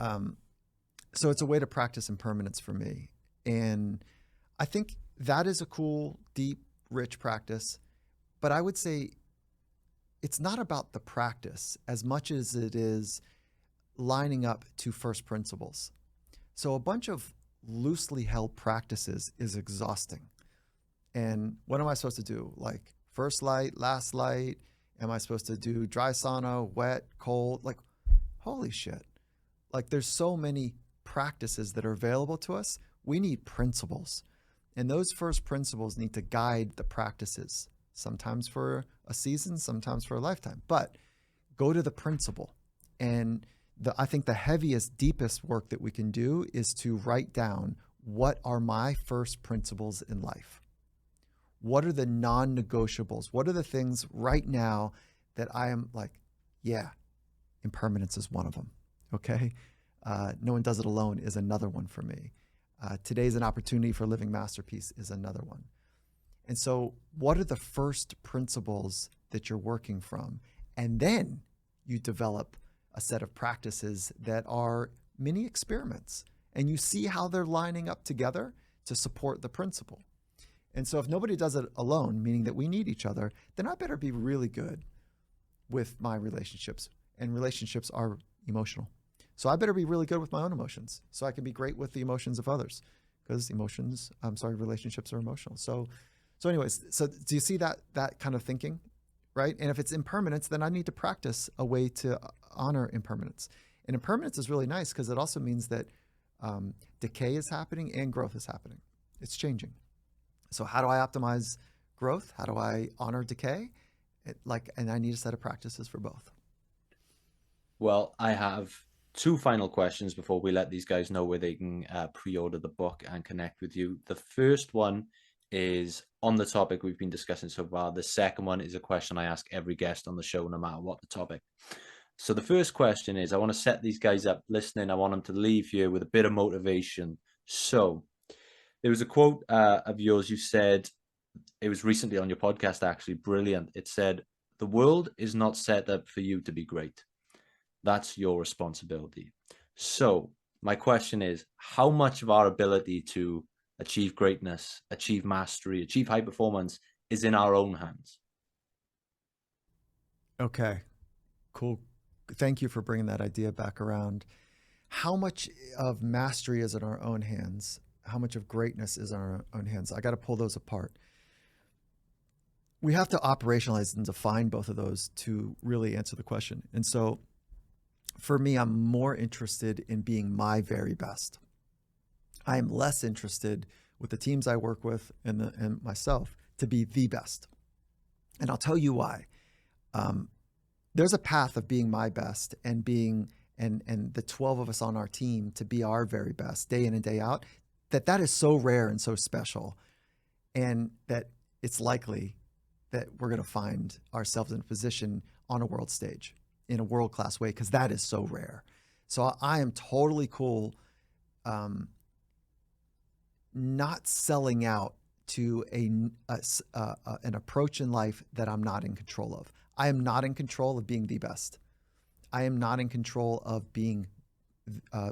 so it's a way to practice impermanence for me. And I think that is a cool, deep, rich practice. But I would say it's not about the practice as much as it is lining up to first principles. So a bunch of loosely held practices is exhausting. And what am I supposed to do? Like first light, last light? Am I supposed to do dry sauna, wet, cold? Like, holy shit. Like there's so many practices that are available to us. We need principles. And those first principles need to guide the practices, sometimes for a season, sometimes for a lifetime. But go to the principle. And I think the heaviest, deepest work that we can do is to write down, what are my first principles in life? What are the non-negotiables? What are the things right now that I am like, yeah, impermanence is one of them. Okay. No one does it alone is another one for me. Today's an opportunity for living masterpiece is another one. And so what are the first principles that you're working from? And then you develop a set of practices that are mini experiments, and you see how they're lining up together to support the principle. And so if nobody does it alone, meaning that we need each other, then I better be really good with my relationships. And relationships are emotional. So I better be really good with my own emotions so I can be great with the emotions of others, because relationships are emotional. So anyways, so do you see that kind of thinking, right? And if it's impermanence, then I need to practice a way to honor impermanence. And impermanence is really nice because it also means that decay is happening and growth is happening. It's changing. So how do I optimize growth? How do I honor decay? And I need a set of practices for both. Well, I have two final questions before we let these guys know where they can pre-order the book and connect with you. The first one is on the topic we've been discussing so far. The second one is a question I ask every guest on the show, no matter what the topic. So the first question is, I want to set these guys up listening. I want them to leave here with a bit of motivation. So there was a quote of yours. You said, it was recently on your podcast, actually, brilliant. It said, "The world is not set up for you to be great. That's your responsibility." So my question is, how much of our ability to achieve greatness, achieve mastery, achieve high performance is in our own hands? Okay, cool. Thank you for bringing that idea back around. How much of mastery is in our own hands? How much of greatness is in our own hands? I got to pull those apart. We have to operationalize and define both of those to really answer the question. And so for me, I'm more interested in being my very best. I am less interested with the teams I work with and myself to be the best. And I'll tell you why. There's a path of being my best and the 12 of us on our team to be our very best day in and day out, that is so rare and so special, and that it's likely that we're going to find ourselves in a position on a world stage in a world-class way, because that is so rare. So I am totally cool not selling out to an approach in life that I'm not in control of. I am not in control of being the best. I am not in control of being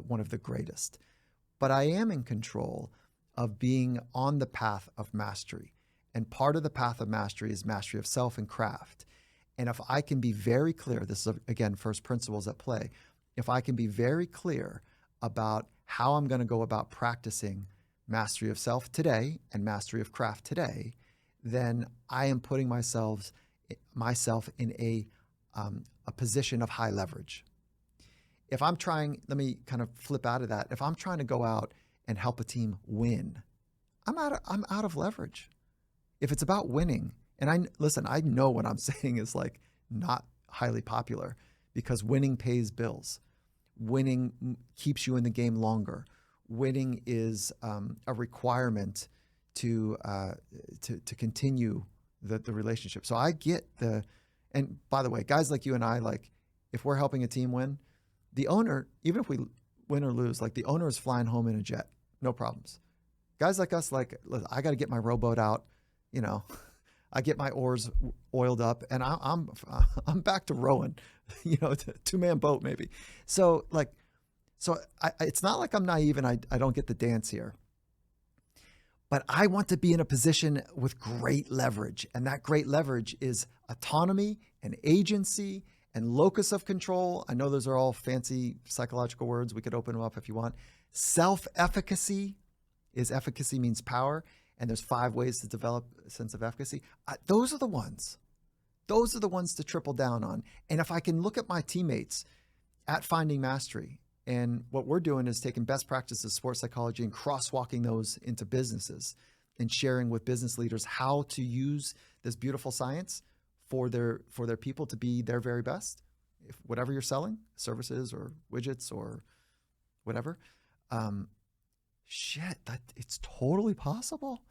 one of the greatest. But I am in control of being on the path of mastery. And part of the path of mastery is mastery of self and craft. And if I can be very clear, this is, again, first principles at play. If I can be very clear about how I'm going to go about practicing mastery of self today and mastery of craft today, then I am putting myself in a position of high leverage. If I'm trying, let me kind of flip out of that. If I'm trying to go out and help a team win, I'm out of leverage. If it's about winning, and I know what I'm saying is like not highly popular, because winning pays bills. Winning keeps you in the game longer. Winning is a requirement to continue the relationship. So I get and by the way, guys like you and I, like if we're helping a team win, the owner, even if we win or lose, like the owner is flying home in a jet, no problems. Guys like us, like I got to get my rowboat out, I get my oars oiled up, and I'm back to rowing, two-man boat maybe. So it's not like I'm naive and I don't get the dance here. But I want to be in a position with great leverage. And that great leverage is autonomy and agency and locus of control. I know those are all fancy psychological words. We could open them up if you want. Self-efficacy efficacy means power. And there's 5 ways to develop a sense of efficacy. Those are the ones. Those are the ones to triple down on. And if I can look at my teammates at Finding Mastery, and what we're doing is taking best practices of sports psychology and crosswalking those into businesses and sharing with business leaders how to use this beautiful science for their people to be their very best. If whatever you're selling, services or widgets or whatever, it's totally possible.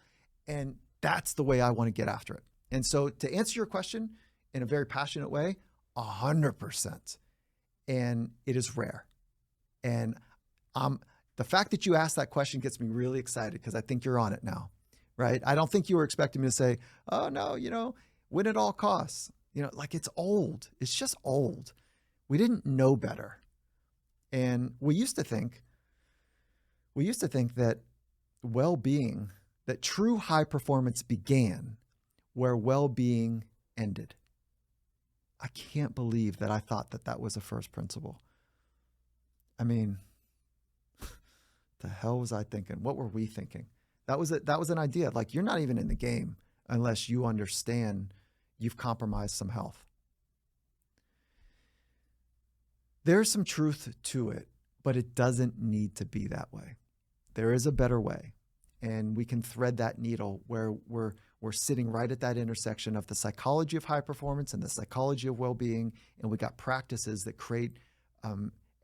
And that's the way I want to get after it. And so to answer your question in a very passionate way, 100%. And it is rare. And the fact that you asked that question gets me really excited because I think you're on it now, right? I don't think you were expecting me to say, oh no, win at all costs. Like it's old. It's just old. We didn't know better. And we used to think that well-being, that true high performance began where well-being ended. I can't believe that I thought that was a first principle. I mean, the hell was I thinking? What were we thinking? That was an idea. Like, you're not even in the game unless you understand you've compromised some health. There's some truth to it, but it doesn't need to be that way. There is a better way, and we can thread that needle where we're sitting right at that intersection of the psychology of high performance and the psychology of well-being, and we got practices that create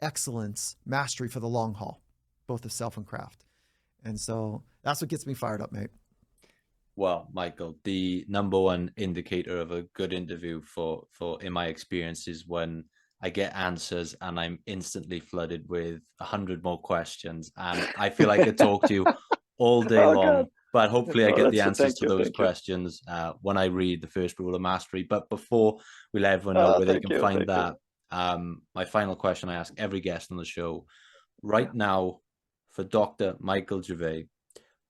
excellence, mastery for the long haul, both of self and craft. And so that's what gets me fired up, mate. Well, Michael, the number one indicator of a good interview for in my experience is when I get answers and I'm instantly flooded with 100 more questions, and I feel like I could talk to you all day long. God. But hopefully I get the answers to those questions when I read the first rule of mastery. But before we let everyone know where they can find that, my final question I ask every guest on the show right now, for Dr. Michael Gervais,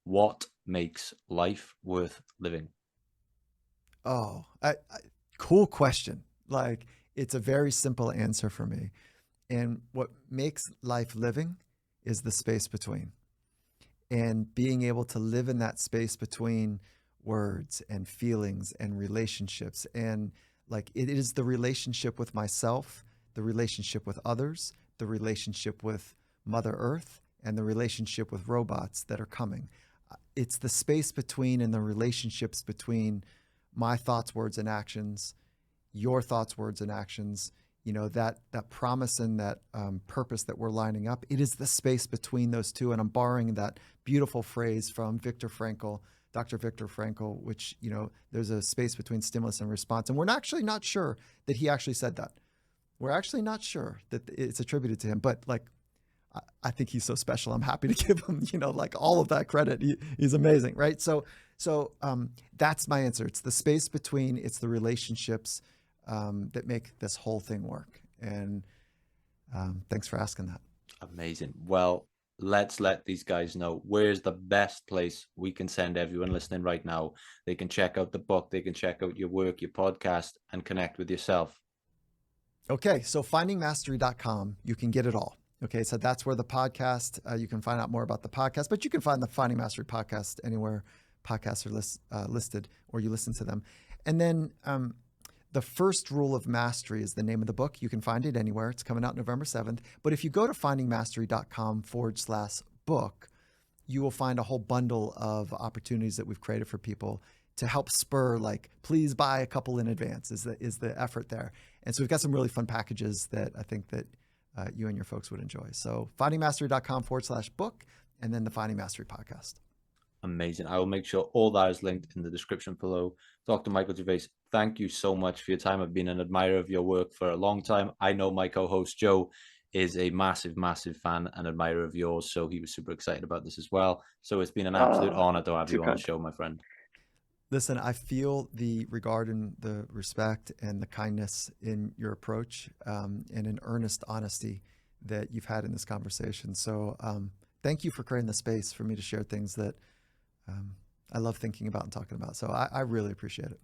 what makes life worth living? Oh, cool question. Like, it's a very simple answer for me. And what makes life living is the space between. And being able to live in that space between words and feelings and relationships. And like, it is the relationship with myself, the relationship with others, the relationship with Mother Earth, and the relationship with robots that are coming. It's the space between and the relationships between my thoughts, words, and actions, your thoughts, words, and actions, that promise and that purpose that we're lining up. It is the space between those two. And I'm borrowing that beautiful phrase from Dr. Viktor Frankl, which, there's a space between stimulus and response. And we're actually not sure that he actually said that. We're actually not sure that it's attributed to him, but like, I think he's so special. I'm happy to give him, all of that credit. He's amazing, right? So that's my answer. It's the space between, it's the relationships that make this whole thing work. And thanks for asking that. Amazing. Well, let's let these guys know where's the best place we can send everyone listening right now. They can check out the book, they can check out your work, your podcast, and connect with yourself. Okay, so findingmastery.com, you can get it all. Okay, so that's where the podcast, you can find out more about the podcast, but you can find the Finding Mastery podcast anywhere podcasts are listed or you listen to them. And then The First Rule of Mastery is the name of the book. You can find it anywhere. It's coming out November 7th. But if you go to findingmastery.com/book, you will find a whole bundle of opportunities that we've created for people to help spur, like, please buy a couple in advance is the effort there. And so we've got some really fun packages that I think that you and your folks would enjoy. So findingmastery.com/book, and then the Finding Mastery podcast. Amazing. I will make sure all that is linked in the description below. Dr. Michael Gervais, thank you so much for your time. I've been an admirer of your work for a long time. I know my co-host Joe is a massive, massive fan and admirer of yours, so he was super excited about this as well. So it's been an absolute honor to have you on the show, my friend. Listen, I feel the regard and the respect and the kindness in your approach and an earnest honesty that you've had in this conversation. So thank you for creating the space for me to share things that I love thinking about and talking about. So I really appreciate it.